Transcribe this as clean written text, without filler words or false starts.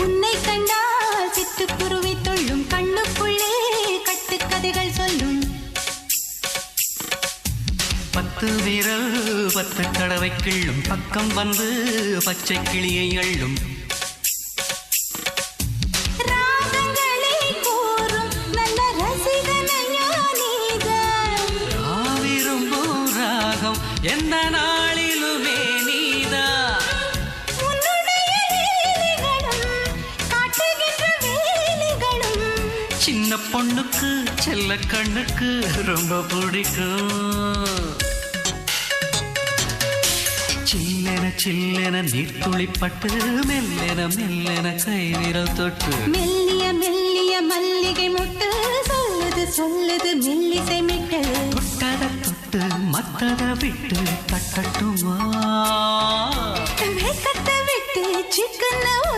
உன்னை கண்டால் சிட்டுக்குருவி தொள்ளும் கண்ணுக்குள்ளே கட்டுக்கதைகள் சொல்லும் 10 விரல் 10 தடவை கிள்ளும் பக்கம் வந்து பச்சை கிளியை அள்ளும் ராகங்களை கூறும் நல்ல ரசிகனையா நீதான் விரும்பும் ராகம் எந்த நாளிலுமே நீதான் உன்னுடைய வேலைகளும் காட்டுகின்ற வேலைகளும் சின்ன பொண்ணுக்கு செல்ல கண்ணுக்கு ரொம்ப பிடிக்கும் சில்லென சில்லென நீர்த்துளிப்பட்டு மெல்லென மெல்லென கை விரல் தொட்டு மெல்லிய மெல்லிய மல்லிகை முட்டு சொல்லுது சொல்லுது மெல்லிசை மிட்டு தொட்டத தொட்டு மத்தத விட்டு தட்டட்டுமா வெக்கத்தை விட்டு சிக்கன